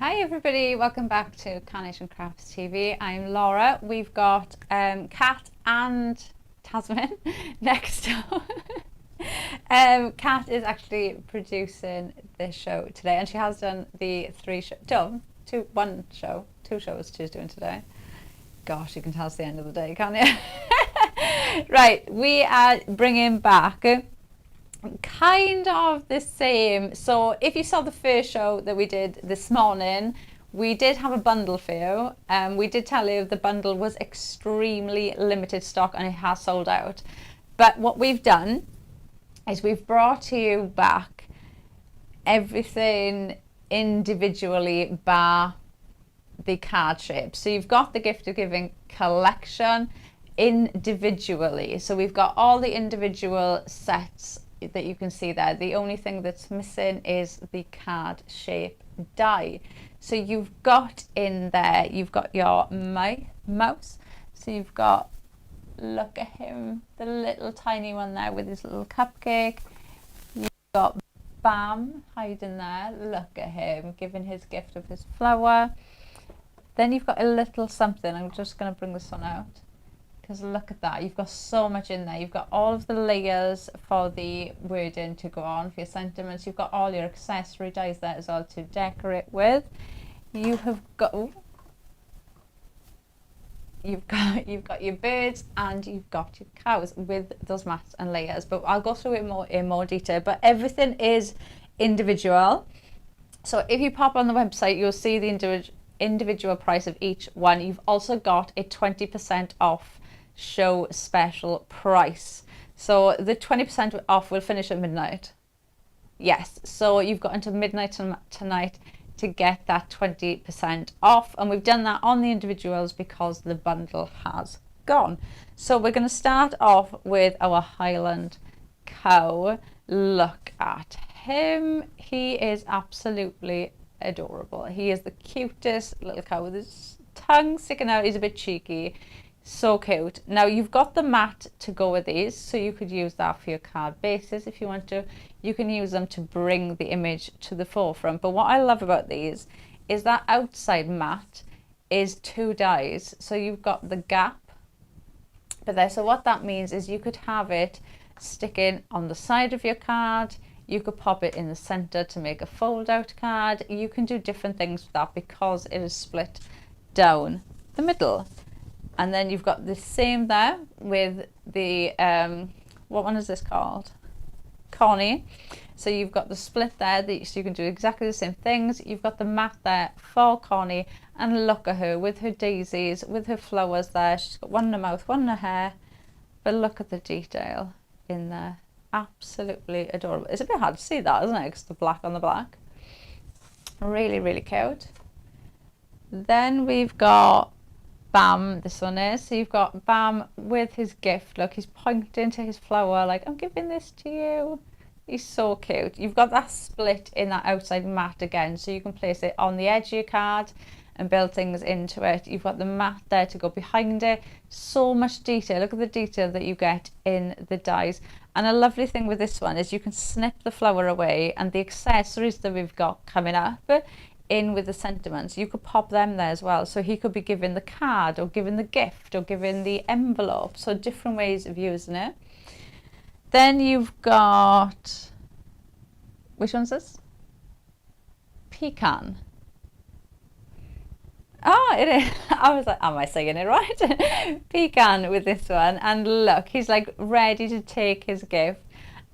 Hi everybody, welcome back to Carnation Crafts TV. I'm Laura. We've got Kat and Tasman next door. Kat is actually producing this show today, and she has done the two shows she's doing today. Gosh, you can tell it's the end of the day, can't you? Right, we are bringing back kind of the same. So if you saw the first show that we did this morning, we did have a bundle for you. We did tell you the bundle was extremely limited stock and it has sold out. But what we've done is we've brought to you back everything individually bar the card shape. So you've got the gift of giving collection individually. So we've got all the individual sets that you can see there. The only thing that's missing is the card shape die. So you've got in there, you've got your mouse. So you've got, look at him, the little tiny one there with his little cupcake. You've got Bam hiding there. Look at him giving his gift of his flower. Then you've got a little something. I'm just going to bring this one out, because look at that, you've got so much in there. You've got all of the layers for the wording to go on for your sentiments. You've got all your accessory dies there as well to decorate with. You have got you've got your birds and you've got your cows with those mats and layers. But I'll go through it in more detail. But everything is individual. So if you pop on the website, you'll see the individual price of each one. You've also got a 20% off show special price. So the 20% off will finish at midnight. Yes, so you've got until midnight tonight to get that 20% off, and we've done that on the individuals because the bundle has gone. So we're going to start off with our Highland cow. Look at him. He is absolutely adorable. He is the cutest little cow with his tongue sticking out. He's a bit cheeky. So cute. Now you've got the mat to go with these, so you could use that for your card bases if you want to. You can use them to bring the image to the forefront. But what I love about these is that outside mat is 2 dies. So you've got the gap but there. So what that means is you could have it sticking on the side of your card. You could pop it in the center to make a fold out card. You can do different things with that because it is split down the middle. And then you've got the same there with the, what one is this called? Connie. So you've got the split there, so you can do exactly the same things. You've got the mat there for Connie, and look at her with her daisies, with her flowers there. She's got one in her mouth, one in her hair, but look at the detail in there. Absolutely adorable. It's a bit hard to see that, isn't it? Because the black on the black. Really, really cute. Then we've got Bam, this one is. So you've got Bam with his gift. Look, he's pointing to his flower like, I'm giving this to you. He's so cute. You've got that split in that outside mat again, so you can place it on the edge of your card and build things into it. You've got the mat there to go behind it. So much detail. Look at the detail that you get in the dies. And a lovely thing with this one is you can snip the flower away, and the accessories that we've got coming up in with the sentiments, you could pop them there as well. So he could be giving the card or giving the gift or giving the envelope. So different ways of using it. Then you've got, which one's this? Pecan. Oh, it is. I was like, am I saying it right? Pecan with this one. And look, he's like ready to take his gift.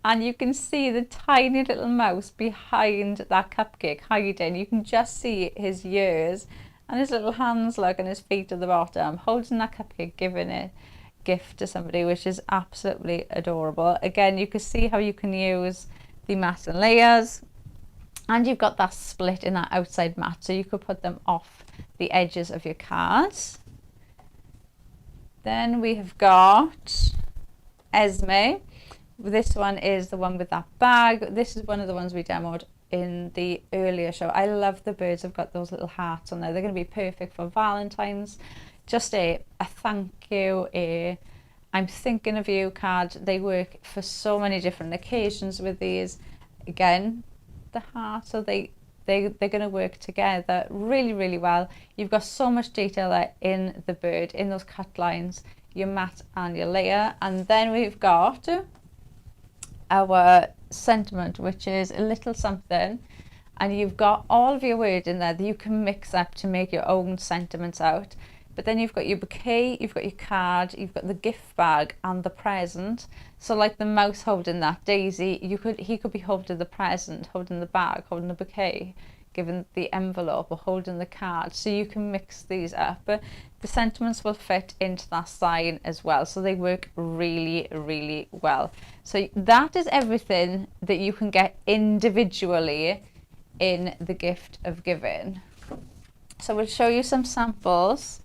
And you can see the tiny little mouse behind that cupcake hiding. You can just see his ears and his little hands, look, and his feet at the bottom, holding that cupcake, giving it gift to somebody, which is absolutely adorable. Again, you can see how you can use the mat and layers. And you've got that split in that outside mat, so you could put them off the edges of your cards. Then we have got Esme. This one is the one with that bag. This is one of the ones we demoed in the earlier show. I love the birds. I've got those little hearts on there. They're going to be perfect for Valentine's. Just a thank you, I'm thinking of you card. They work for so many different occasions with these. Again, the heart, so they they're going to work together really, really well. You've got so much detail there in the bird, in those cut lines, your matte and your layer. And then we've got our sentiment, which is a little something, and you've got all of your word in there that you can mix up to make your own sentiments out. But then you've got your bouquet, you've got your card, you've got the gift bag and the present. So like the mouse holding that daisy, he could be holding the present, holding the bag, holding the bouquet, giving the envelope, or holding the card. So you can mix these up. But the sentiments will fit into that sign as well. So they work really, really well. So that is everything that you can get individually in the gift of giving. So we'll show you some samples.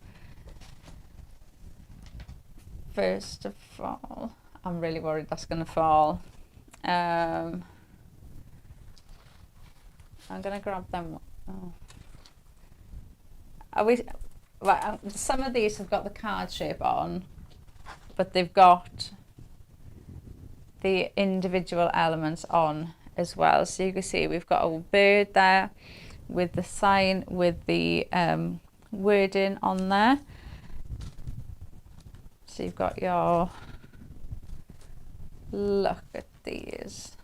First of all, I'm really worried that's going to fall. I'm going to grab them. Oh. Right, some of these have got the card shape on, but they've got the individual elements on as well. So you can see we've got a bird there with the sign, with the wording on there. So you've got your, look at these.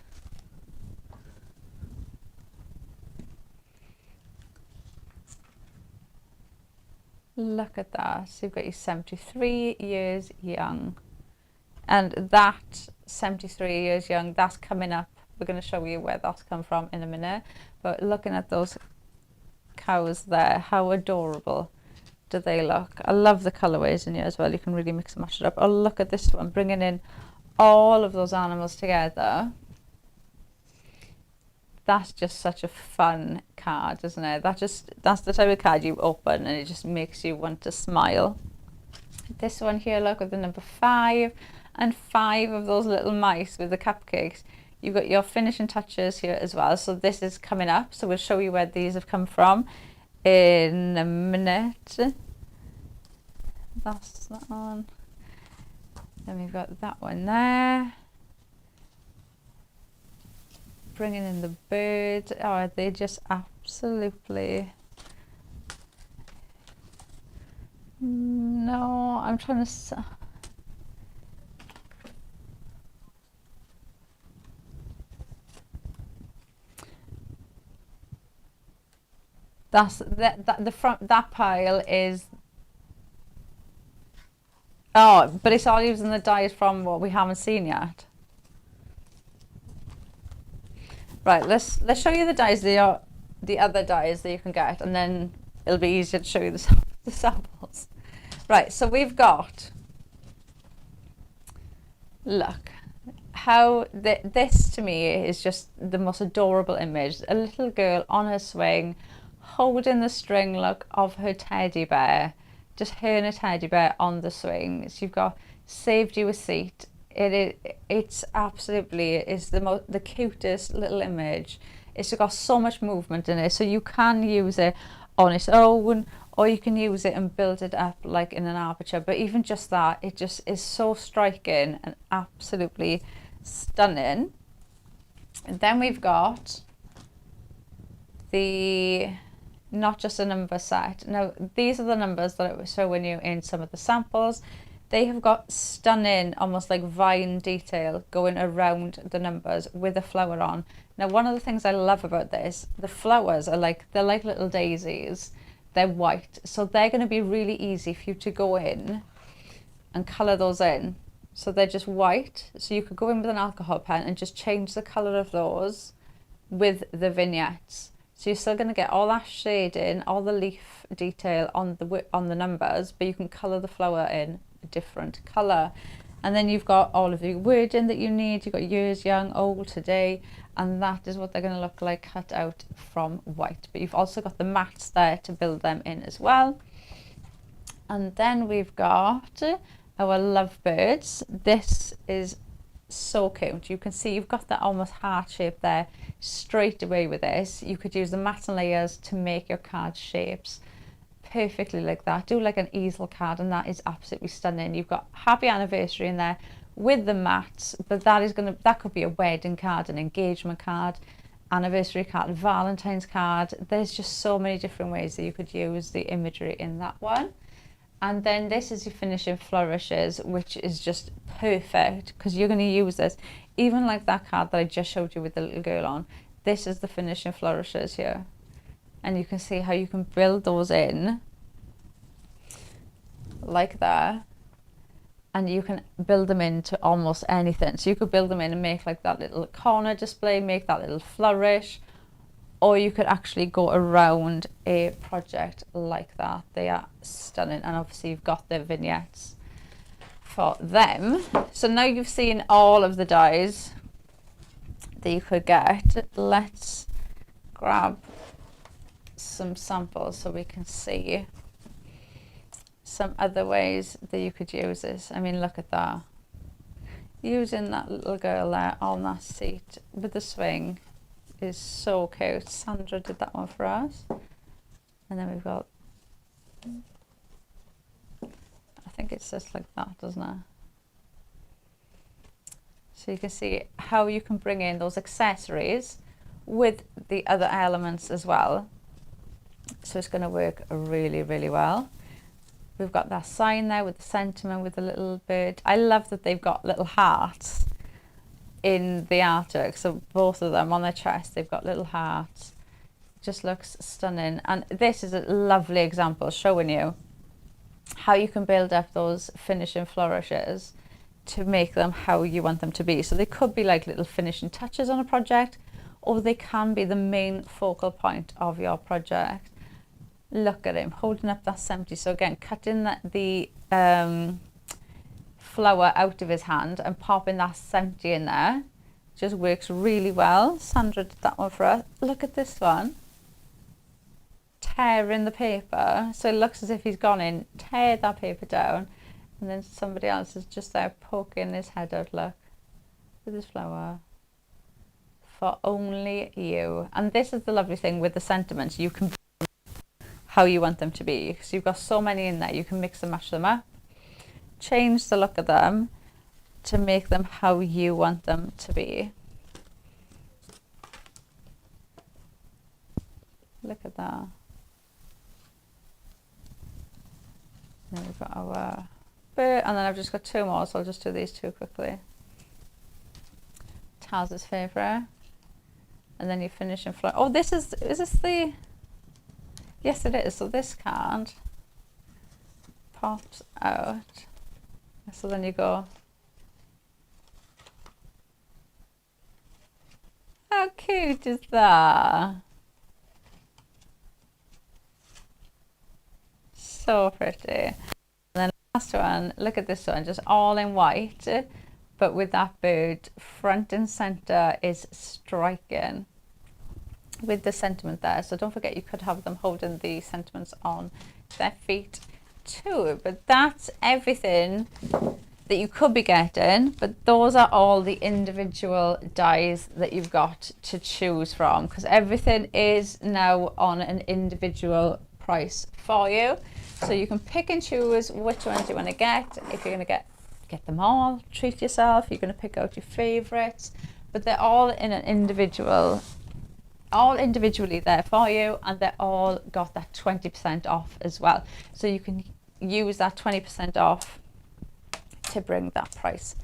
Look at that. So you've got your 73 years young. And that 73 years young, that's coming up. We're going to show you where that's come from in a minute. But looking at those cows there, how adorable do they look? I love the colourways in here as well. You can really mix and match it up. Oh, look at this one, bringing in all of those animals together. That's just such a fun card, isn't it? That's the type of card you open and it just makes you want to smile. This one here, look at the number 5, and 5 of those little mice with the cupcakes. You've got your finishing touches here as well. So this is coming up. So we'll show you where these have come from in a minute. That's that one. Then we've got that one there. Bringing in the bird. Oh, they just absolutely. No, I'm trying to. The front, that pile is. Oh, but it's all using the dyes from what we haven't seen yet. Right, let's show you the dyes, the other dyes that you can get, and then it'll be easier to show you the samples. Right, so we've got, look, how this to me is just the most adorable image. A little girl on her swing, holding the string, look, of her teddy bear, just her and a teddy bear on the swing. So you've got saved you a seat. It's absolutely, it's the cutest little image. It's got so much movement in it, so you can use it on its own, or you can use it and build it up like in an aperture. But even just that, it just is so striking and absolutely stunning. And then we've got the not just a number set. Now these are the numbers that I was showing you in some of the samples. They have got stunning, almost like vine detail going around the numbers with a flower on. Now, one of the things I love about this, the flowers are they're like little daisies. They're white, so they're going to be really easy for you to go in and colour those in. So they're just white, so you could go in with an alcohol pen and just change the colour of those with the vignettes. So you're still going to get all that shading, all the leaf detail on the numbers, but you can colour the flower in a different colour. And then you've got all of the wording that you need. You've got years, young, old, today, and that is what they're going to look like cut out from white. But you've also got the mattes there to build them in as well. And then we've got our lovebirds. This is so cute. You can see you've got that almost heart shape there straight away with this. You could use the matte and layers to make your card shapes perfectly like that. Do like an easel card, and that is absolutely stunning. You've got happy anniversary in there with the mats, but that could be a wedding card, an engagement card, anniversary card, Valentine's card. There's just so many different ways that you could use the imagery in that one. And then this is your finishing flourishes, which is just perfect because you're going to use this. Even like that card that I just showed you with the little girl on, this is the finishing flourishes here. And you can see how you can build those in like that. And you can build them into almost anything. So you could build them in and make like that little corner display, make that little flourish, or you could actually go around a project like that. They are stunning. And obviously you've got the vignettes for them. So now you've seen all of the dies that you could get. Let's grab some samples so we can see some other ways that you could use this. I mean, look at that. Using that little girl there on that seat with the swing is so cute. Sandra did that one for us. And then we've got, I think it's just like that, doesn't it? So you can see how you can bring in those accessories with the other elements as well. So it's going to work really, really well. We've got that sign there with the sentiment with the little bird. I love that they've got little hearts in the artwork. So both of them on their chest, they've got little hearts. Just looks stunning. And this is a lovely example showing you how you can build up those finishing flourishes to make them how you want them to be. So they could be like little finishing touches on a project, or they can be the main focal point of your project. Look at him holding up that 70. So again, cutting the flower out of his hand and popping that 70 in there just works really well. Sandra did that one for us. Look at this one. Tearing the paper. So it looks as if he's gone in, tear that paper down, and then somebody else is just there poking his head out, look, with his flower. For only you. And this is the lovely thing with the sentiments. You can how you want them to be. So you've got so many in there. You can mix and match them up. Change the look of them to make them how you want them to be. Look at that. Then we've got our bit, and then I've just got two more, so I'll just do these two quickly. Taz's favourite. And then you finish in flower. Oh, is this the, yes it is. So this card pops out. So then you go, how cute is that? So pretty. And then last one, look at this one, just all in white, but with that bird front and center is striking with the sentiment there. So don't forget, you could have them holding the sentiments on their feet too. But that's everything that you could be getting, but those are all the individual dies that you've got to choose from, because everything is now on an individual price for you. So you can pick and choose which ones you want to get. If you're going to get them all, treat yourself. You're going to pick out your favorites, but they're all in an all individually there for you, and they're all got that 20% off as well. So you can use that 20% off to bring that price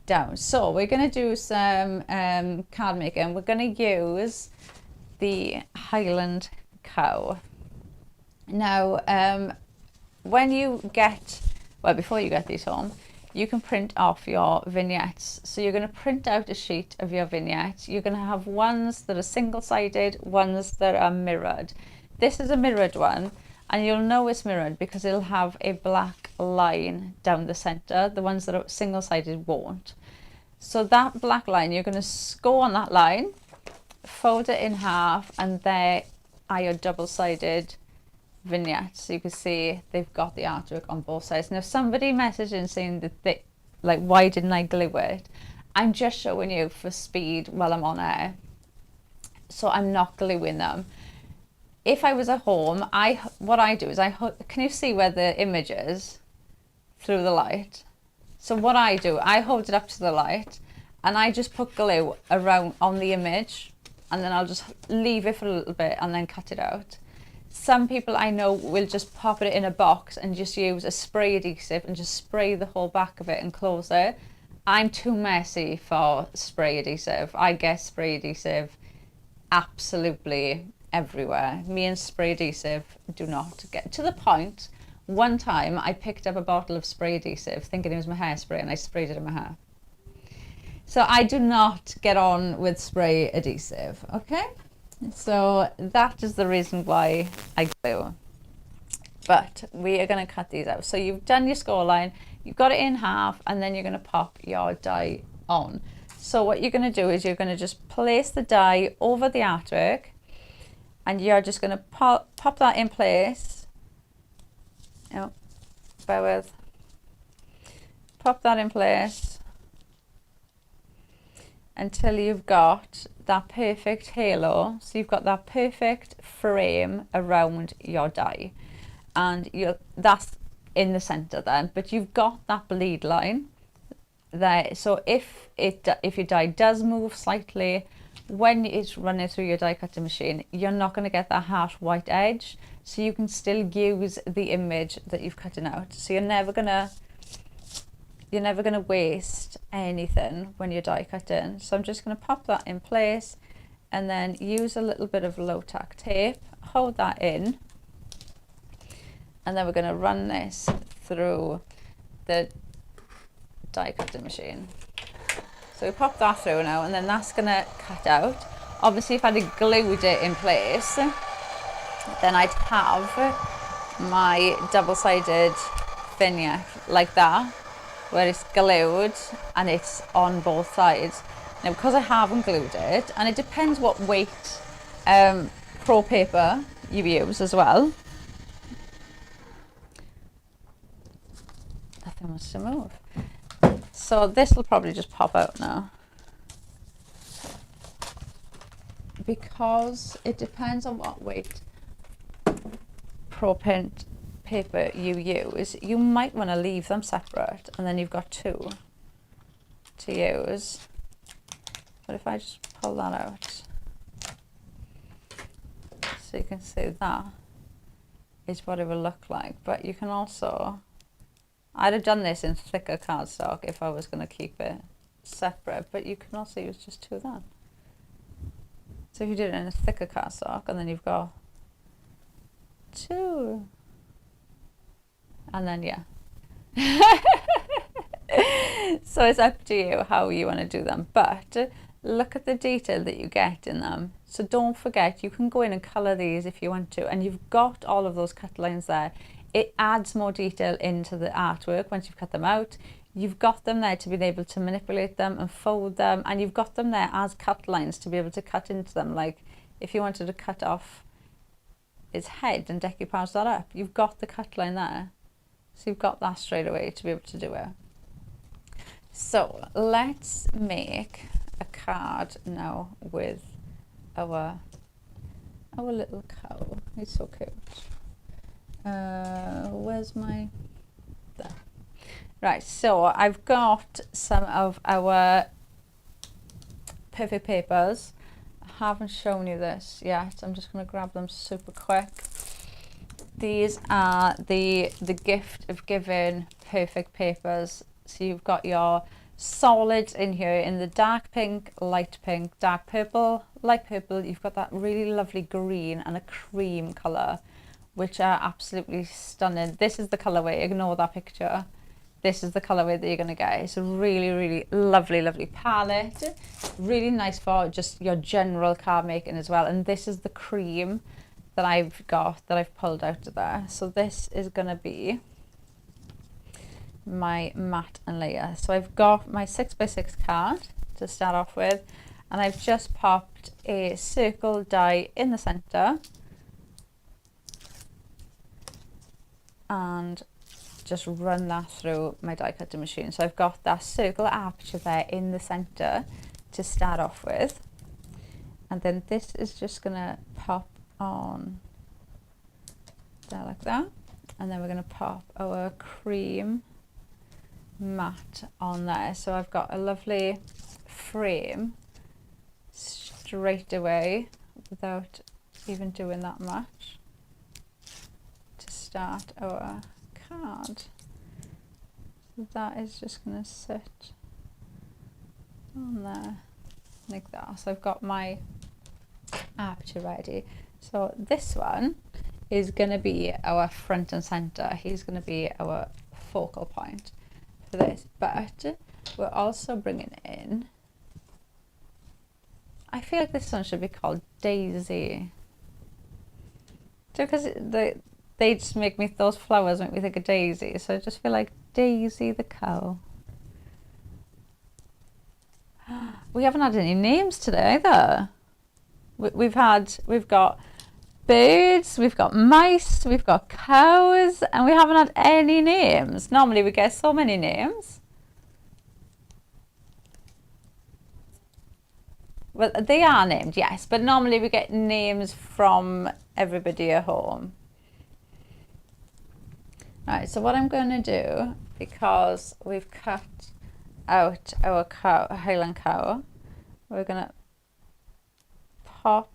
down. So we're going to do some card making. We're going to use the Highland Cow. Now, when you get, well, before you get these home, you can print off your vignettes. So you're going to print out a sheet of your vignettes. You're going to have ones that are single-sided, ones that are mirrored. This is a mirrored one, and you'll know it's mirrored because it'll have a black line down the center. The ones that are single-sided won't. So that black line, you're going to go on that line, fold it in half, and there are your double-sided vignettes. So you can see they've got the artwork on both sides. Now, if somebody messaged in saying that they, like, why didn't I glue it? I'm just showing you for speed while I'm on air. So I'm not gluing them. If I was at home, what I do is can you see where the image is through the light? So what I do, I hold it up to the light and I just put glue around on the image and then I'll just leave it for a little bit and then cut it out. Some people I know will just pop it in a box and just use a spray adhesive and just spray the whole back of it and close it. I'm too messy for spray adhesive. I get spray adhesive absolutely everywhere. Me and spray adhesive do not get to the point. One time I picked up a bottle of spray adhesive thinking it was my hairspray and I sprayed it in my hair. So I do not get on with spray adhesive, okay? So that is the reason why I glue. But we are going to cut these out. So you've done your score line, you've got it in half, and then you're going to pop your die on. So what you're going to do is you're going to just place the die over the artwork, and you're just going to pop that in place. Oh, bear with. Pop that in place until you've got that perfect halo. So you've got that perfect frame around your die, and that's in the center then, but you've got that bleed line there. So if your die does move slightly when it's running through your die cutting machine, you're not going to get that harsh white edge, so you can still use the image that you've cutting out. So you're never gonna waste anything when you're die cutting. So I'm just going to pop that in place and then use a little bit of low tack tape, hold that in, and then we're going to run this through the die cutting machine. So we pop that through now, and then that's going to cut out. Obviously if I'd have glued it in place, then I'd have my double-sided vignette like that, where it's glued and it's on both sides. Now because I haven't glued it, and it depends what weight pro paper you use as well. Nothing wants to move. So this will probably just pop out now, because it depends on what weight pro print paper you use. You might want to leave them separate, and then you've got two to use. But if I just pull that out, so you can see that is what it will look like. But you can also, I'd have done this in thicker cardstock if I was going to keep it separate, but you can also use just two of that. So if you did it in a thicker cardstock, and then you've got two, and then yeah. So it's up to you how you want to do them, but look at the detail that you get in them. So don't forget, you can go in and colour these if you want to, and you've got all of those cut lines there. It adds more detail into the artwork once you've cut them out. You've got them there to be able to manipulate them and fold them, and you've got them there as cut lines to be able to cut into them. Like if you wanted to cut off his head and decoupage that up, you've got the cut line there. So you've got that straight away to be able to do it. So let's make a card now with our little cow. He's so cute. Where's my, there. Right, so I've got some of our perfect papers. I haven't shown you this yet. I'm just going to grab them super quick. These are the gift of giving perfect papers. So you've got your solids in here in the dark pink, light pink, dark purple, light purple. You've got that really lovely green and a cream colour, which are absolutely stunning. This is the colourway, ignore that picture. This is the colourway that you're going to get. It's a really, really lovely, lovely palette. Really nice for just your general card making as well. And this is the cream that I've got, that I've pulled out of there. So this is going to be my matte and layer. So I've got my 6x6 card to start off with, and I've just popped a circle die in the center and just run that through my die cutting machine. So I've got that circle aperture there in the center to start off with, and then this is just gonna pop on there like that, and then we're gonna pop our cream matte on there. So I've got a lovely frame straight away without even doing that much to start our card. So that is just going to sit on there like that. So I've got my aperture ready. So this one is going to be our front and center. He's going to be our focal point for this, but we're also bringing in, I feel like this one should be called Daisy, because they just make me, those flowers make me think of Daisy, so I just feel like Daisy the cow. We haven't had any names today either. We've got birds, we've got mice, we've got cows, and we haven't had any names. Normally we get so many names. Well, they are named, yes, but normally we get names from everybody at home. Right, so what I'm going to do, because we've cut out our cow, Highland cow, we're going to pop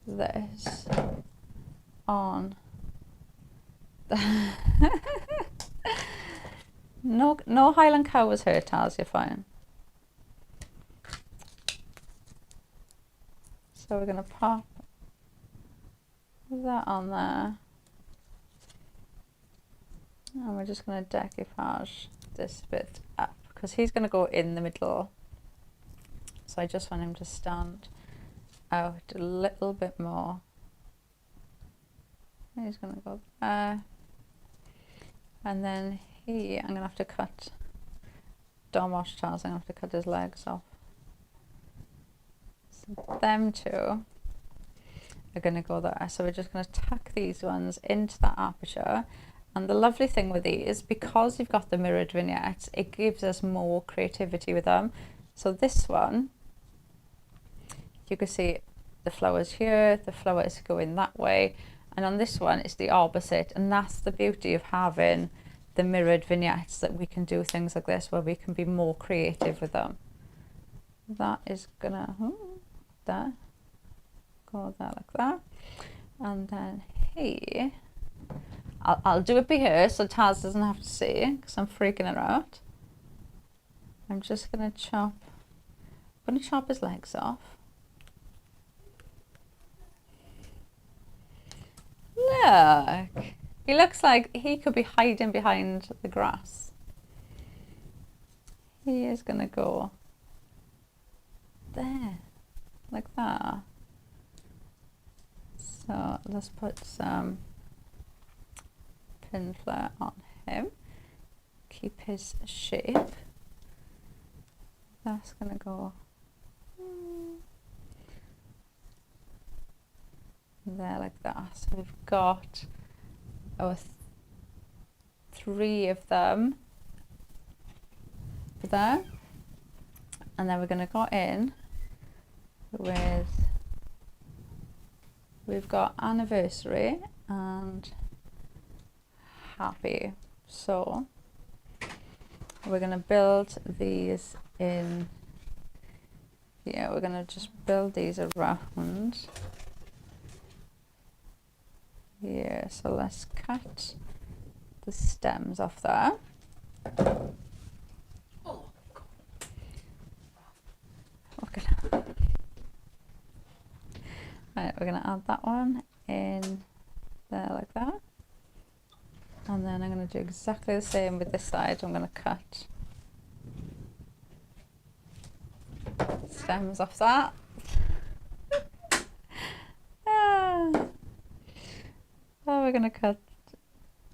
this on. No Highland cow was hurt, Taz, you're fine. So we're going to pop that on there. And we're just going to decoupage this bit up because he's going to go in the middle. So I just want him to stand out a little bit more. He's going to go there. And then I'm going to have to cut, don't wash Charles, I'm going to have to cut his legs off. So them two are going to go there. So we're just going to tuck these ones into that aperture. And the lovely thing with these, because you've got the mirrored vignettes, it gives us more creativity with them. So this one, you can see the flowers here, the flowers going that way. And on this one, it's the opposite. And that's the beauty of having the mirrored vignettes, that we can do things like this where we can be more creative with them. That is gonna, there, go there like that. And then here, I'll do it by here so Taz doesn't have to see because I'm freaking her out. I'm just going to chop his legs off. Look, he looks like he could be hiding behind the grass. He is going to go there, like that. So let's put some pin flare on him, keep his shape. That's gonna go there like that. So we've got our three of them there, and then we're gonna go in with, we've got anniversary and happy. So we're going to build these in, yeah, we're going to just build these around here. So let's cut the stems off there. Oh, okay. Right, we're going to add that one in there like that. And then I'm going to do exactly the same with this side. I'm going to cut stems off that. So we're going to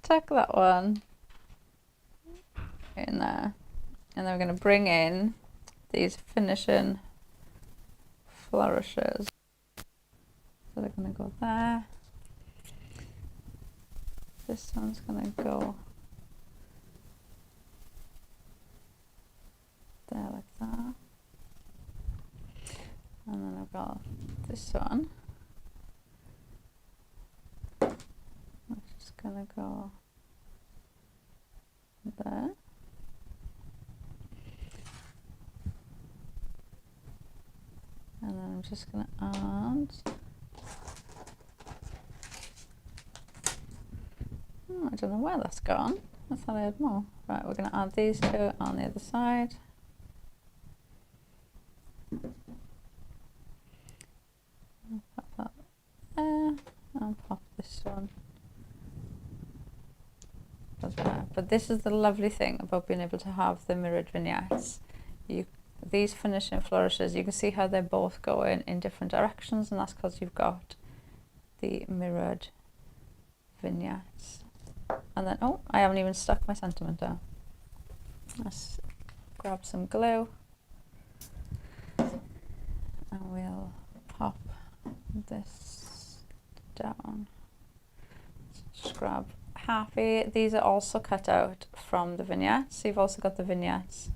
tuck that one in there. And then we're going to bring in these finishing flourishes. So they're going to go there. This one's going to go there like that. And then I've got this one, which is going to go there. just going to add. Oh, I don't know where that's gone. I thought I had more. Right, we're going to add these two on the other side. Pop that there, and pop this one there. But this is the lovely thing about being able to have the mirrored vignettes. These finishing flourishes, you can see how they're both going in different directions, and that's because you've got the mirrored vignettes. And then, oh, I haven't even stuck my sentiment down. Let's grab some glue and we'll pop this down. Just grab halfy. These are also cut out from the vignettes. So you've also got the vignettes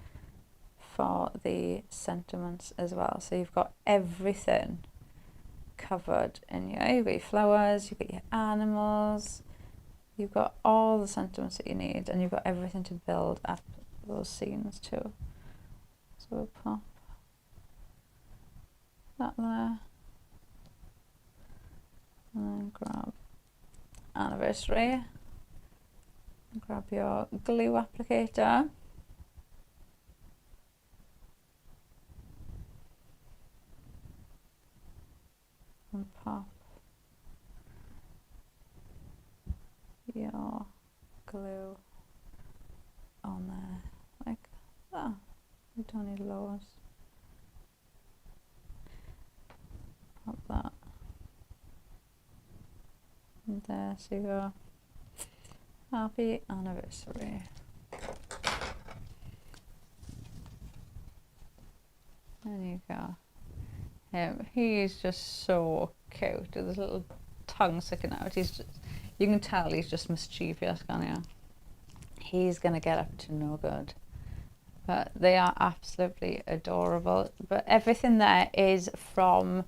for the sentiments as well. So you've got everything covered in here. You've got your flowers, you've got your animals, you've got all the sentiments that you need, and you've got everything to build up those scenes too. So we'll pop that there, and then grab anniversary, grab your glue applicator, and pop your glue on there like that. We don't need loads. Pop that. And there, so you go. Happy anniversary. There you go. He's just so cute with his little tongue sticking out. He's just, you can tell he's just mischievous, can't you? He's gonna get up to no good. But they are absolutely adorable. But everything there is from,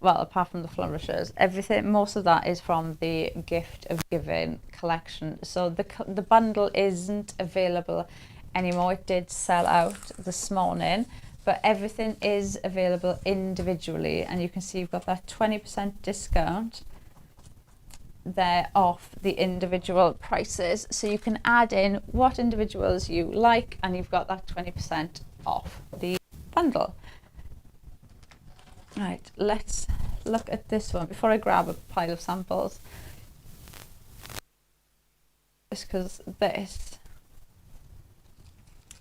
well, apart from the flourishes, everything, most of that is from the Gift of Giving collection. So the bundle isn't available anymore. It did sell out this morning, but everything is available individually, and you can see you've got that 20% discount there off the individual prices, so you can add in what individuals you like, and you've got that 20% off the bundle. Right, let's look at this one before I grab a pile of samples, just because this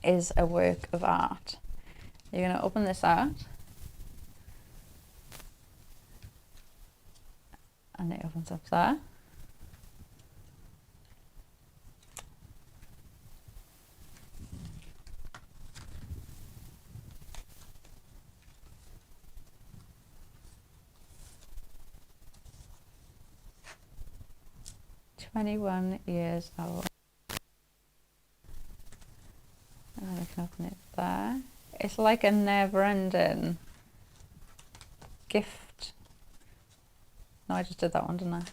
is a work of art. You're going to open this out, and it opens up there. "21 years old." And we can open it there. It's like a never-ending gift. No, I just did that one, didn't I?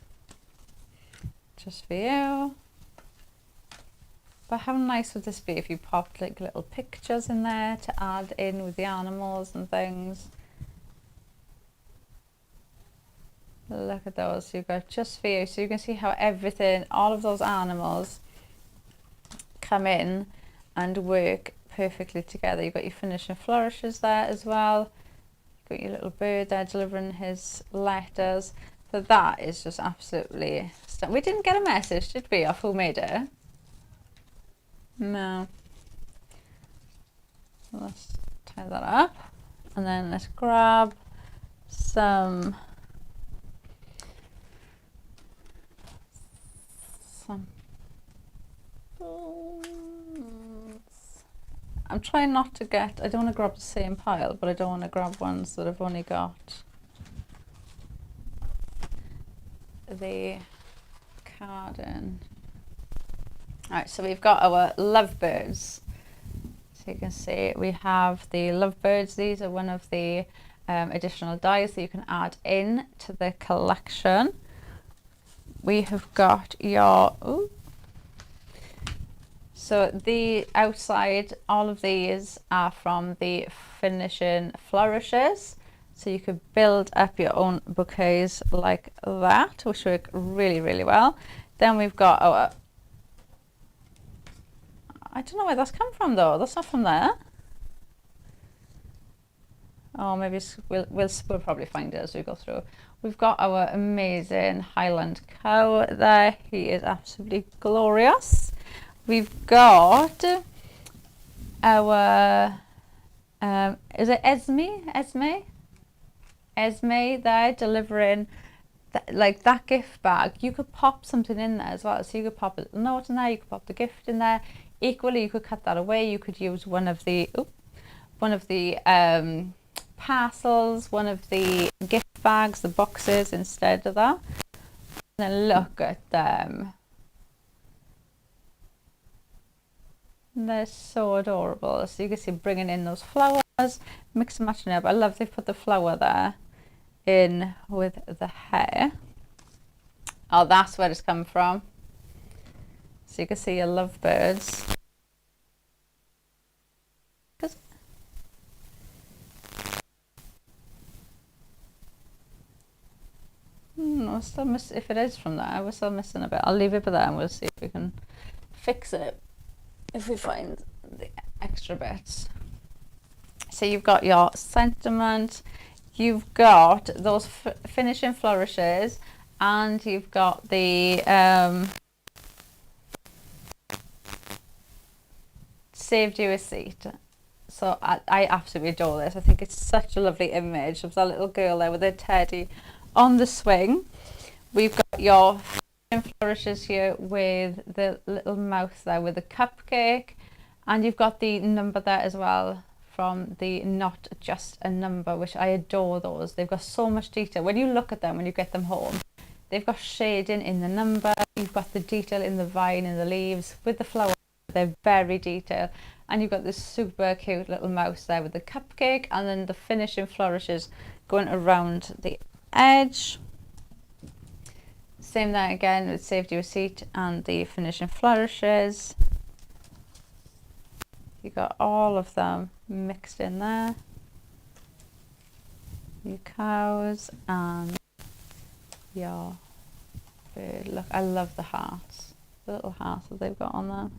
Just for you. But how nice would this be if you popped like little pictures in there to add in with the animals and things? Look at those. You've got just for you. So you can see how everything, all of those animals come in and work perfectly together. You've got your finishing flourishes there as well. You've got your little bird there delivering his letters. So that is just absolutely stunning. We didn't get a message, did we, of who made it? No. Let's tie that up, and then let's grab some I'm trying not to get, I don't want to grab the same pile, but I don't want to grab ones that have only got the card in. Alright, so we've got our lovebirds. So you can see we have the lovebirds. These are one of the additional dies that you can add in to the collection. We have got your, ooh. So the outside, all of these are from the finishing flourishes. So you could build up your own bouquets like that, which work really, really well. Then we've got our, I don't know where that's come from though. That's not from there. Oh, maybe we'll probably find it as we go through. We've got our amazing Highland cow there. He is absolutely glorious. We've got our, is it Esme there delivering like that gift bag. You could pop something in there as well. So you could pop a little note in there, you could pop the gift in there. Equally, you could cut that away. You could use one of the parcels, one of the gift bags, the boxes instead of that. And then look at them. They're so adorable. So you can see bringing in those flowers, mix and matching up. I love they put the flower there in with the hair. Oh, that's where it's come from. So you can see your lovebirds. I still miss, if it is from there, we're still missing a bit. I'll leave it for there and we'll see if we can fix it if we find the extra bits. So you've got your sentiment, you've got those finishing flourishes, and you've got the saved you a seat. So I absolutely adore this. I think it's such a lovely image of that little girl there with her teddy on the swing. We've got your flourishes here with the little mouse there with the cupcake, and you've got the number there as well from the Not Just a Number, which I adore those. They've got so much detail. When you look at them, when you get them home, they've got shading in the number, you've got the detail in the vine and the leaves with the flower. They're very detailed, and you've got this super cute little mouse there with the cupcake, and then the finishing flourishes going around the edge. Same there again with saved you a seat and the finishing flourishes. You got all of them mixed in there. Your cows and your bird. Look, I love the hearts, the little hearts that they've got on there.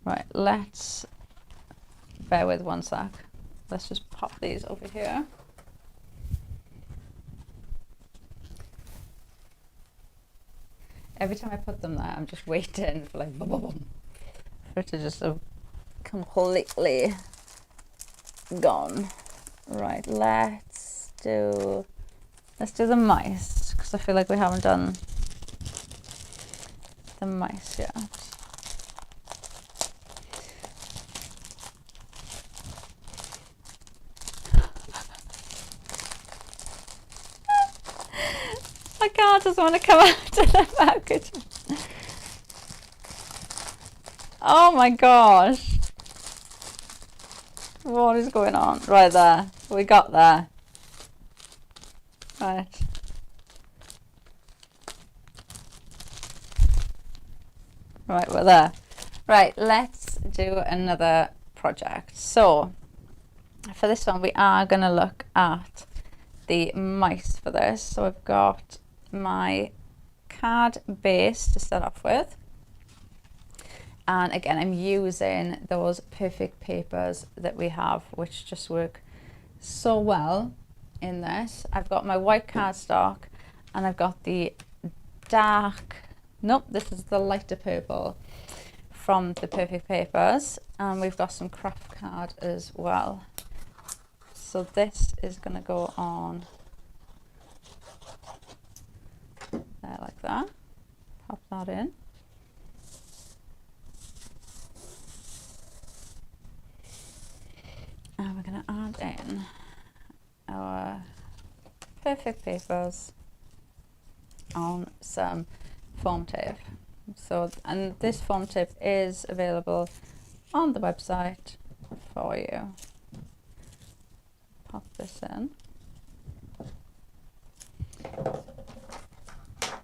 Right, let's bear with one sec. Let's just pop these over here. Every time I put them there, I'm just waiting for like boom, boom, boom, for it to just have completely gone. Right, let's do the mice, because I feel like we haven't done the mice yet. My card doesn't want to come out of the package. Oh my gosh. What is going on? Right there. We got there. Right. Right, we're there. Right, let's do another project. So, for this one, we are going to look at the mice for this. So I've got my card base to start off with, and again I'm using those perfect papers that we have, which just work so well in this. I've got my white cardstock, and I've got the this is the lighter purple from the perfect papers, and we've got some craft card as well. So this is going to go on there like that. Pop that in. And we're going to add in our perfect papers on some foam tape. So, and this foam tape is available on the website for you. Pop this in.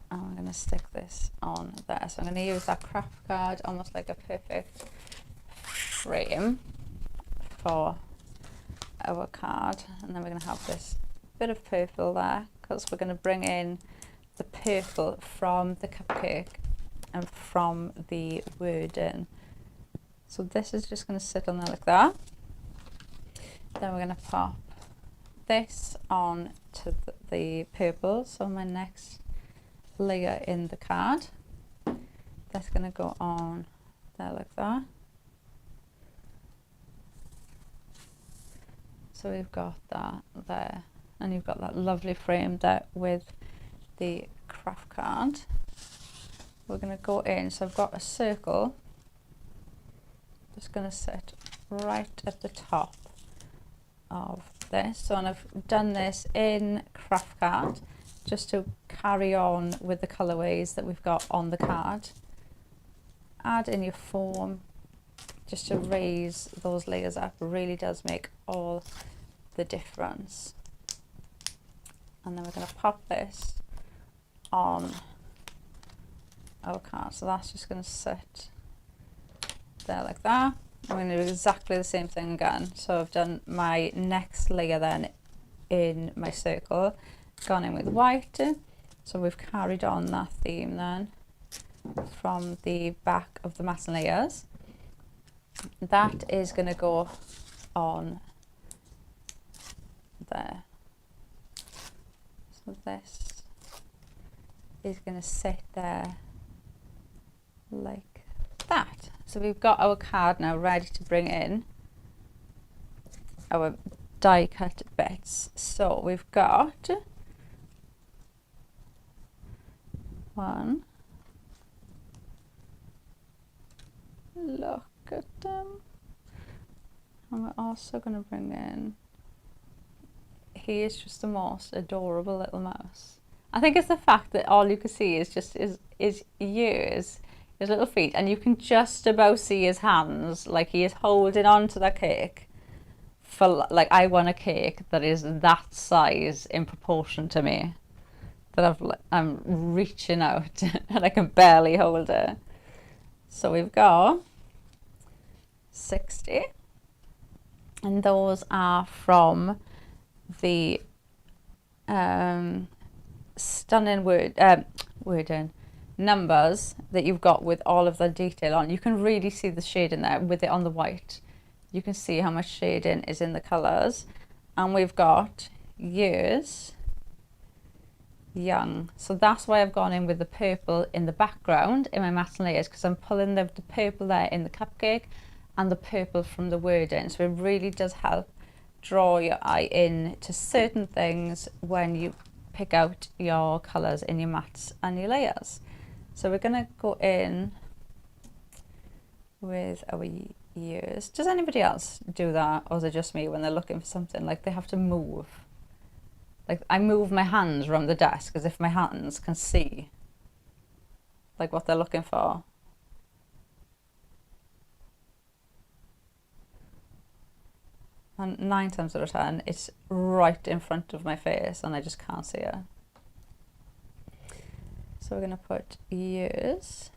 And I'm going to stick this on there. So I'm going to use that craft card almost like a perfect frame for our card. And then we're going to have this bit of purple there because we're going to bring in the purple from the cupcake and from the wording. So this is just going to sit on there like that. Then we're going to pop this on to the purple, so my next layer in the card. That's going to go on there like that. So we've got that there, and you've got that lovely frame there with the craft card. We're going to go in, so I've got a circle, just going to sit right at the top of this. So, and I've done this in craft card just to carry on with the colorways that we've got on the card. Add in your foam just to raise those layers up. It really does make all the difference. And then we're going to pop this on our card. So that's just going to sit there like that. I'm going to do exactly the same thing again. So I've done my next layer then in my circle, gone in with white. So we've carried on that theme then from the back of the matte layers. That is going to go on there. So this is going to sit there like that. So we've got our card now ready to bring in our die cut bits. So we've got one, look at them, and we're also going to bring in, he is just the most adorable little mouse. I think it's the fact that all you can see is just his ears, his little feet, and you can just about see his hands, like he is holding on to that cake for, like, I want a cake that is that size in proportion to me, that I'm reaching out and I can barely hold it. So we've got 60, and those are from the stunning wording numbers that you've got with all of the detail on. You can really see the shade in there with it on the white. You can see how much shading is in the colours. And we've got years young, so that's why I've gone in with the purple in the background in my matte layers, because I'm pulling the purple there in the cupcake and the purple from the wording. So it really does help draw your eye in to certain things when you pick out your colours in your mattes and your layers. So we're going to go in with our years. Does anybody else do that, or is it just me when they're looking for something, like they have to move? Like I move my hands around the desk as if my hands can see like what they're looking for. And 9 times out of 10, it's right in front of my face and I just can't see it. So we're going to put years.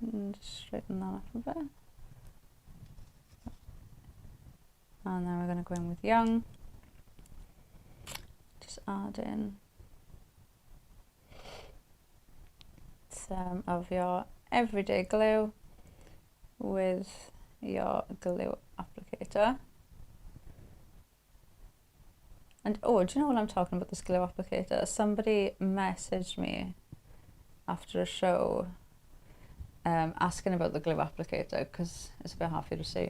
And just straighten that up a bit. And then we're going to go in with young. Just add in some of your everyday glue with your glue applicator. And oh, do you know what I'm talking about, this glue applicator? Somebody messaged me after a show asking about the glue applicator, because it's a bit hard for you to see.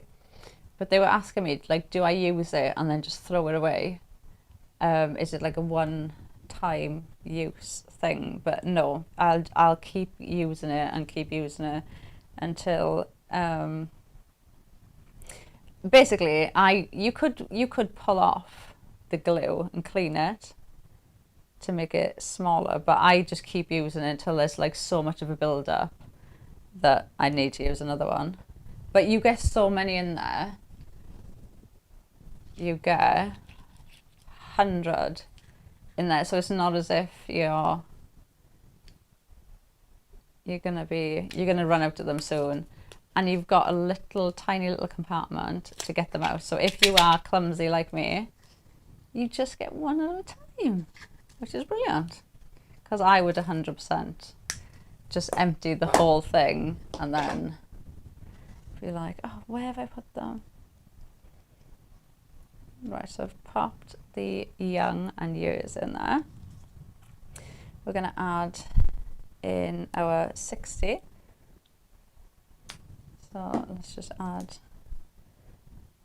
But they were asking me, like, do I use it and then just throw it away? Is it like a one-time use thing? But no, I'll keep using it and keep using it until basically you could pull off the glue and clean it to make it smaller, but I just keep using it until there's like so much of a build up that I need to use another one. But you get so many in there, you get 100 in there, so it's not as if you're gonna run out of them soon. and you've got a little tiny little compartment to get them out. So if you are clumsy like me, you just get one at a time, which is brilliant. Because I would 100% just empty the whole thing and then be like, oh, where have I put them? Right, so I've popped the young and years in there. We're going to add in our 60. So let's just add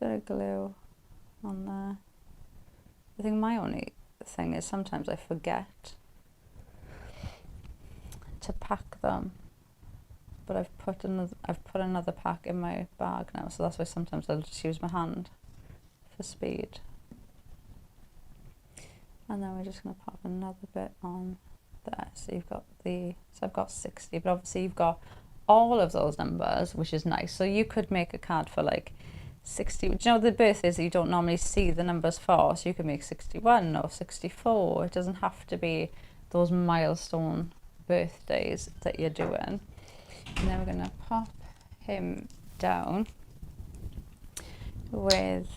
a bit of glue on there. I think my only thing is sometimes I forget to pack them, but I've put another pack in my bag now, so that's why sometimes I'll just use my hand for speed. And then we're just going to pop another bit on there. So you've got so I've got 60, but obviously you've got all of those numbers, which is nice. So you could make a card for like 60. Do you know the birthdays that you don't normally see the numbers for? So you could make 61 or 64. It doesn't have to be those milestone birthdays that you're doing. And then we're going to pop him down with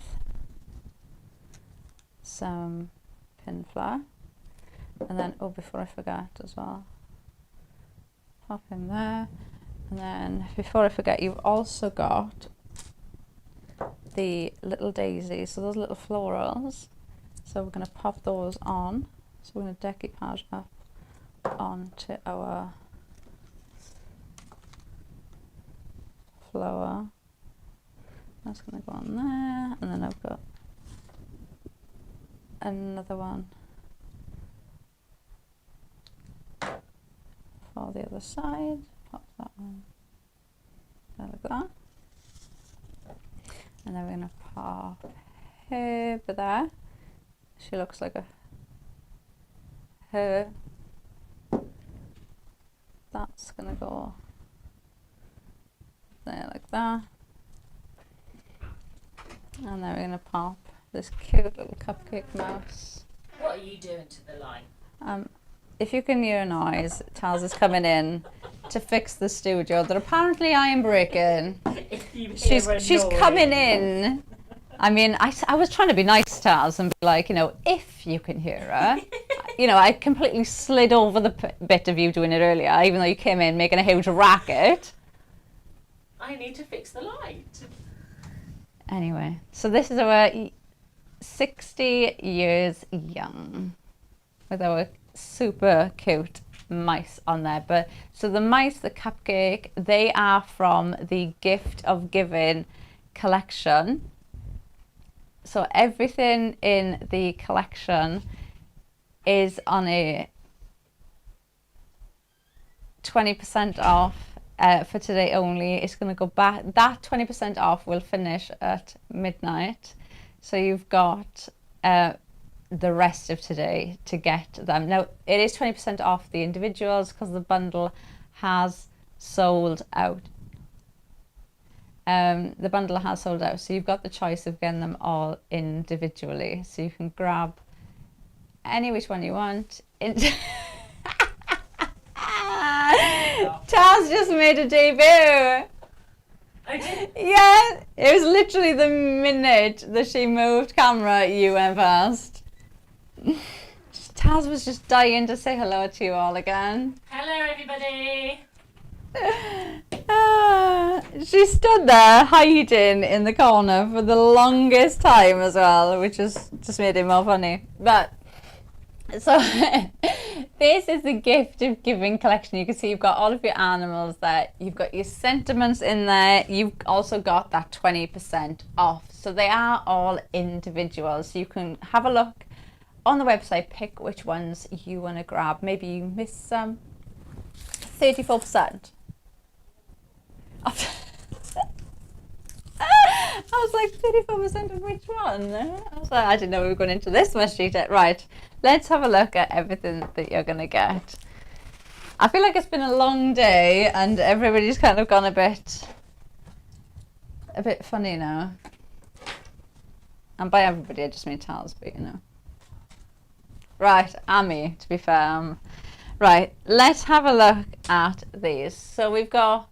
some pin flour. And then, oh, before I forget as well, pop him there. And then before I forget, you've also got the little daisies, so those little florals. So we're going to pop those on. So we're going to decoupage up onto our flower. That's going to go on there, and then I've got another one for the other side. Pop that one there like that, and then we're going to pop her there. She looks like her. That's going to go there like that, and then we're going to pop this cute little cupcake mouse. What are you doing to the line? If you can hear a noise, Taz is coming in to fix the studio that apparently I am breaking. She's coming in. I mean, I was trying to be nice to Taz and be like, you know, if you can hear her. You know, I completely slid over the bit of you doing it earlier, even though you came in making a huge racket. I need to fix the light. Anyway, so this is our 60 years young with our super cute mice on there. But so the mice, the cupcake, they are from the Gift of Giving collection. So everything in the collection is on a 20% off for today only. It's going to go back. That 20% off will finish at midnight. So you've got the rest of today to get them. Now, it is 20% off the individuals because the bundle has sold out. The bundle has sold out, so you've got the choice of getting them all individually. So you can grab any which one you want. Taz just made a debut. I did? Yeah, it was literally the minute that she moved camera, you went past. Taz was just dying to say hello to you all again. Hello, everybody. She stood there hiding in the corner for the longest time as well, which just made it more funny. But so this is the Gift of Giving collection. You can see you've got all of your animals there. You've got your sentiments in there. You've also got that 20% off. So they are all individual. So you can have a look on the website, pick which ones you want to grab. Maybe you missed some. 34%. I was like, 34% of which one? I was like, I didn't know we were going into this much detail. Right, let's have a look at everything that you're going to get. I feel like it's been a long day and everybody's kind of gone a bit funny now. And by everybody, I just mean Taz, but you know. Right, Amy, to be fair. Right, let's have a look at these. So we've got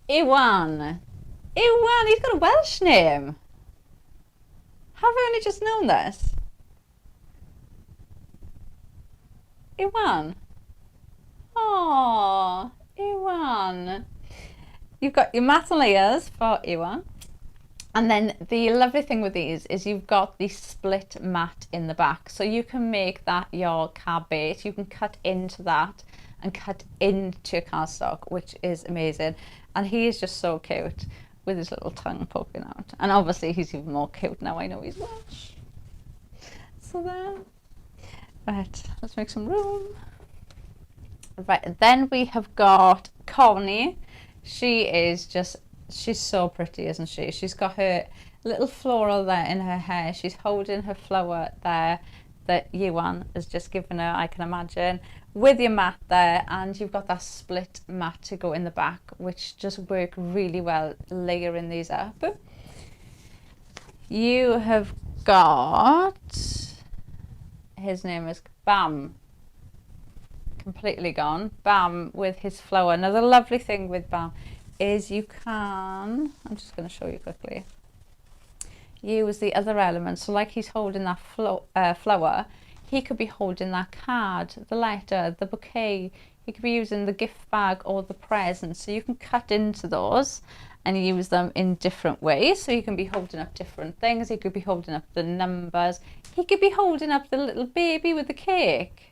Iwan. Iwan, he's got a Welsh name. Have I only just known this? Iwan. Oh, Iwan. You've got your mat and layers for Iwan. And then the lovely thing with these is you've got the split mat in the back. So you can make that your car base. You can cut into that and cut into your cardstock, which is amazing. And he is just so cute with his little tongue poking out. And obviously he's even more cute now I know he's Welsh. So there. Right, let's make some room. Right, then we have got Connie. She's so pretty, isn't she? She's got her little floral there in her hair. She's holding her flower there that Yuan has just given her, I can imagine, with your mat there, and you've got that split mat to go in the back, which just work really well layering these up. You have got, his name is Bam. Completely gone. Bam with his flower. Now the lovely thing with Bam is you can, I'm just going to show you quickly, use the other elements. So like he's holding that flower, he could be holding that card, the letter, the bouquet. He could be using the gift bag or the present. So you can cut into those and use them in different ways. So you can be holding up different things. He could be holding up the numbers. He could be holding up the little baby with the cake.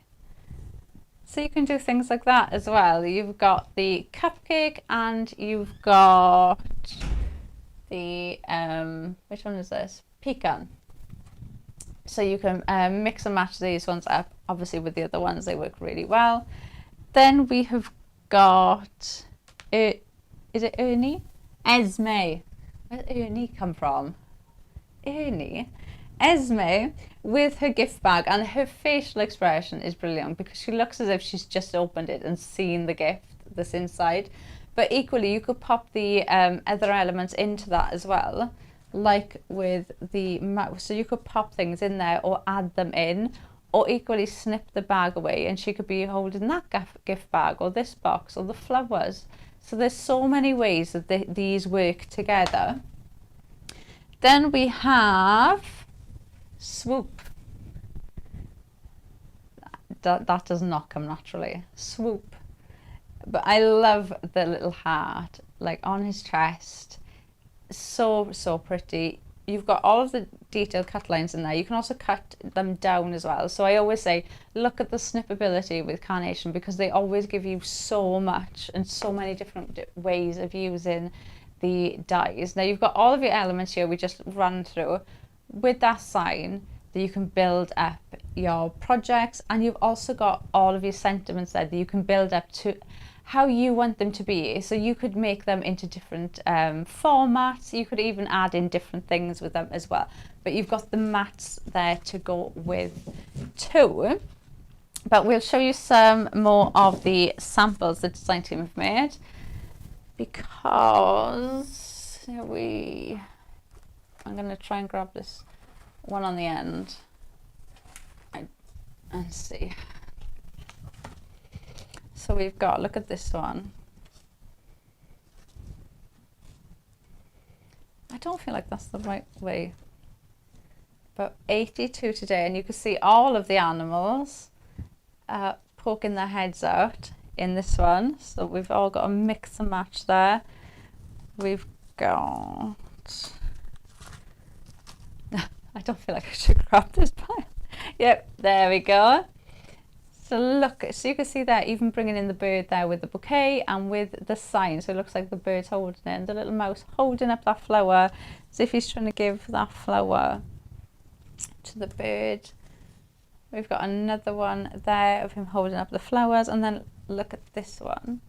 So you can do things like that as well. You've got the cupcake and you've got the, which one is this? Pecan. So you can mix and match these ones up. Obviously with the other ones, they work really well. Then we have got, is it Ernie? Esme. Where did Ernie come from? Ernie. Esme with her gift bag, and her facial expression is brilliant because she looks as if she's just opened it and seen the gift that's inside. But equally, you could pop the other elements into that as well, like with the mouse. So you could pop things in there or add them in, or equally snip the bag away and she could be holding that gift bag or this box or the flowers. So there's so many ways that these work together. Then we have Swoop. That does not come naturally. Swoop. But I love the little heart like on his chest. So pretty. You've got all of the detailed cut lines in there. You can also cut them down as well. So I always say look at the snippability with Carnation because they always give you so much and so many different ways of using the dies. Now you've got all of your elements here we just ran through. With that sign that you can build up your projects, and you've also got all of your sentiments there that you can build up to how you want them to be. So you could make them into different formats. You could even add in different things with them as well. But you've got the mats there to go with too. But we'll show you some more of the samples the design team have made because I'm going to try and grab this one on the end and see. So we've got, look at this one. I don't feel like that's the right way. But 82 today, and you can see all of the animals poking their heads out in this one. So we've all got a mix and match there. We've got, I don't feel like I should grab this pile. Yep, there we go. So look, so you can see that even bringing in the bird there with the bouquet and with the sign. So it looks like the bird's holding it and the little mouse holding up that flower as if he's trying to give that flower to the bird. We've got another one there of him holding up the flowers, and then look at this one.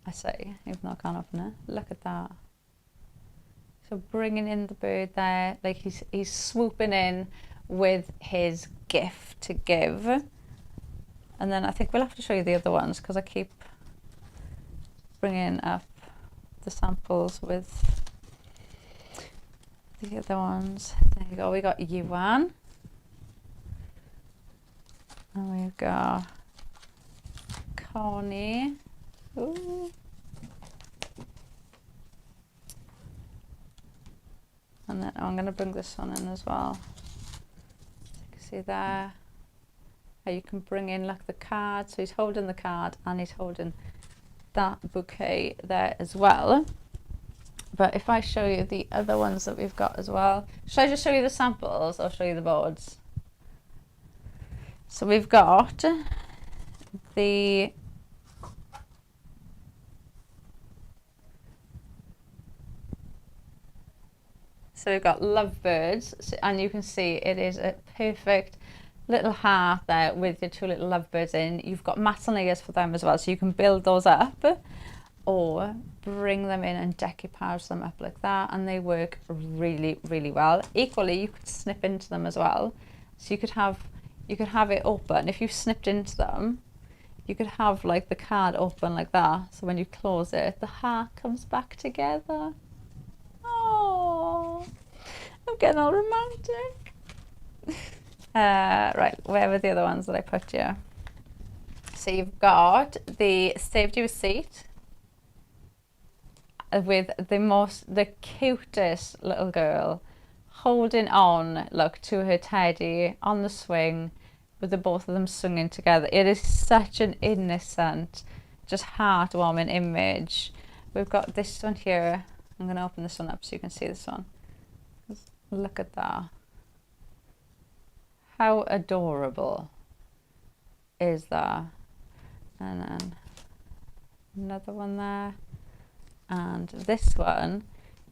I say, even though I can't open it, look at that. So bringing in the bird there, like he's swooping in with his gift to give. And then I think we'll have to show you the other ones because I keep bringing up the samples with the other ones. There you go, we got Yuan. And we've got Connie. Ooh. And then I'm going to bring this one in as well. You can see there how you can bring in like the card. So he's holding the card and he's holding that bouquet there as well. But if I show you the other ones that we've got as well, should I just show you the samples or show you the boards? So we've got the So we've got lovebirds, and you can see it is a perfect little heart there with your two little lovebirds in. You've got mats and layers for them as well, so you can build those up or bring them in and decoupage them up like that, and they work really, really well. Equally, you could snip into them as well. So you could have it open. If you snipped into them, you could have like the card open like that. So when you close it, the heart comes back together. Oh, I'm getting all romantic. Right, where were the other ones that I put here? So you've got the Saved You a Seat with the cutest little girl holding on, look, to her teddy on the swing with the both of them swinging together. It is such an innocent, just heartwarming image. We've got this one here. I'm going to open this one up so you can see this one. Look at that. How adorable is that? And then another one there. And this one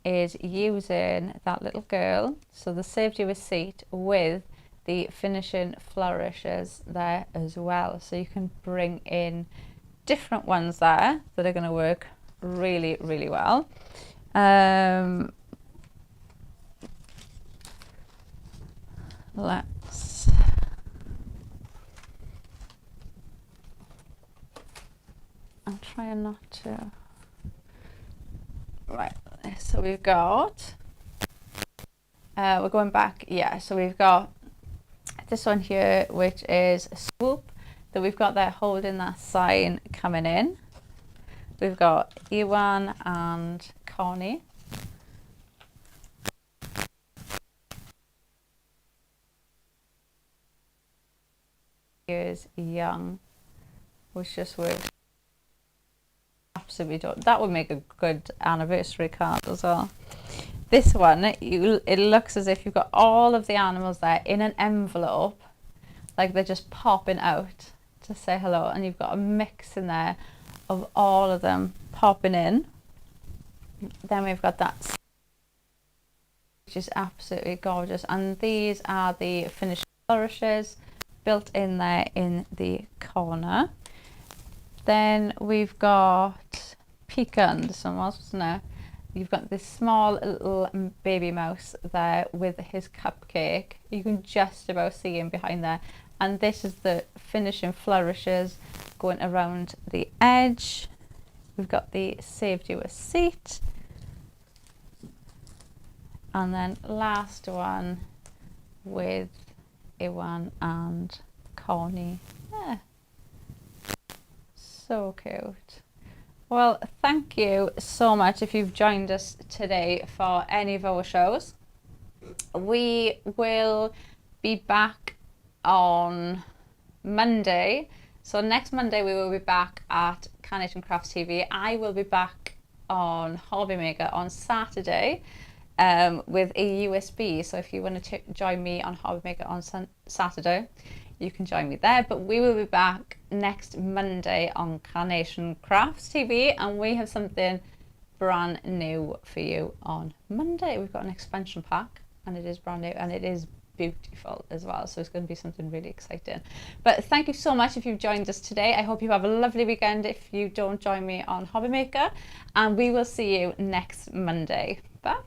is using that little girl. So the Saved You a Seat with the finishing flourishes there as well. So you can bring in different ones there that are going to work really, really well. Let's I'm trying not to. Right, so we've got we're going back, yeah, so we've got this one here, which is a Swoop that we've got there holding that sign coming in. We've got Ewan and Connie. Here's Young, which just works absolutely done. That would make a good anniversary card as well. This one, it looks as if you've got all of the animals there in an envelope, like they're just popping out to say hello, and you've got a mix in there of all of them popping in. Then we've got that, which is absolutely gorgeous, and these are the finished flourishes built in there in the corner. Then we've got Pecan, this one was, wasn't it? You've got this small little baby mouse there with his cupcake. You can just about see him behind there. And this is the finishing flourishes going around the edge. We've got the Saved You a Seat. And then last one with Iwan and Connie. Yeah. So cute. Well, thank you so much if you've joined us today for any of our shows. We will be back on Monday. So next Monday we will be back at Carnation Crafts TV. I will be back on Hobby Maker on Saturday with a USB. So if you want to join me on Hobby Maker on Saturday, you can join me there. But we will be back next Monday on Carnation Crafts TV, and we have something brand new for you on Monday. We've got an expansion pack, and it is brand new, and it is beautiful as well, so it's going to be something really exciting. But thank you so much if you've joined us today. I hope you have a lovely weekend if you don't join me on Hobby Maker, and we will see you next Monday. Bye.